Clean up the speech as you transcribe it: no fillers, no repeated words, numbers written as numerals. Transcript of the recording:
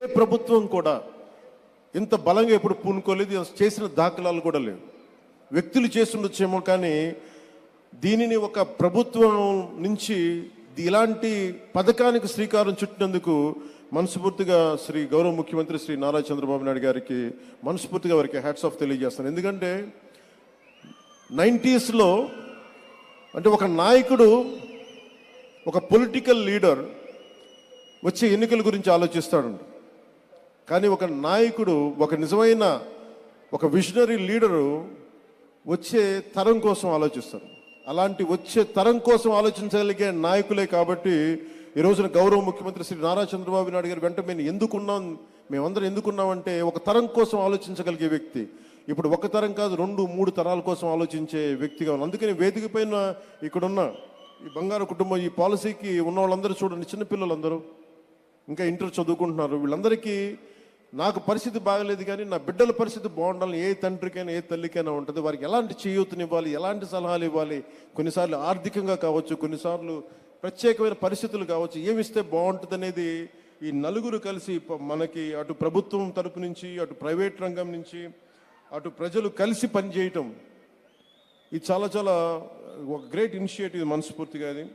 ఏ ప్రభుత్వం కూడా ఇంత బలంగా ఎప్పుడు పూనుకోలేదు, చేసిన దాఖలాలు కూడా లేవు. వ్యక్తులు చేస్తుండొచ్చేమో, కానీ దీనిని ఒక ప్రభుత్వం నుంచి ఇలాంటి పథకానికి శ్రీకారం చుట్టినందుకు మనస్ఫూర్తిగా శ్రీ గౌరవ ముఖ్యమంత్రి శ్రీ నారా చంద్రబాబు నాయుడు గారికి మనస్ఫూర్తిగా వారికి హ్యాట్స్ ఆఫ్ తెలియజేస్తాను. ఎందుకంటే 90స్లో అంటే ఒక నాయకుడు, ఒక పొలిటికల్ లీడర్ వచ్చే ఎన్నికల గురించి ఆలోచిస్తాడు, కానీ ఒక నాయకుడు, ఒక నిజమైన ఒక విజనరీ లీడరు వచ్చే తరం కోసం ఆలోచిస్తారు. అలాంటి వచ్చే తరం కోసం ఆలోచించగలిగే నాయకులే కాబట్టి ఈ రోజున గౌరవ ముఖ్యమంత్రి శ్రీ నారా చంద్రబాబు నాయుడు గారు వెంట మేమందరం ఎందుకున్నామంటే ఒక తరం కోసం ఆలోచించగలిగే వ్యక్తి. ఇప్పుడు ఒక తరం కాదు, 2-3 తరాల కోసం ఆలోచించే వ్యక్తిగా ఉన్నాం. అందుకని వేదిక పైన ఇక్కడున్న ఈ బంగారు కుటుంబం, ఈ పాలసీకి ఉన్న వాళ్ళందరూ చూడండి, చిన్నపిల్లలందరూ ఇంకా ఇంటర్ చదువుకుంటున్నారు. వీళ్ళందరికీ నాకు పరిస్థితి బాగలేదు, కానీ నా బిడ్డల పరిస్థితి బాగుండాలని ఏ తండ్రికైనా ఏ తల్లికైనా ఉంటుంది. వారికి ఎలాంటి చేయూతనివ్వాలి, ఎలాంటి సలహాలు ఇవ్వాలి, కొన్నిసార్లు ఆర్థికంగా కావచ్చు, కొన్నిసార్లు ప్రత్యేకమైన పరిస్థితులు కావచ్చు, ఏమిస్తే బాగుంటుంది అనేది ఈ నలుగురు కలిసి మనకి అటు ప్రభుత్వం తరపు నుంచి, అటు ప్రైవేట్ రంగం నుంచి, అటు ప్రజలు కలిసి పనిచేయటం, ఇది చాలా చాలా ఒక గ్రేట్ ఇనిషియేటివ్ మనస్ఫూర్తిగా. అది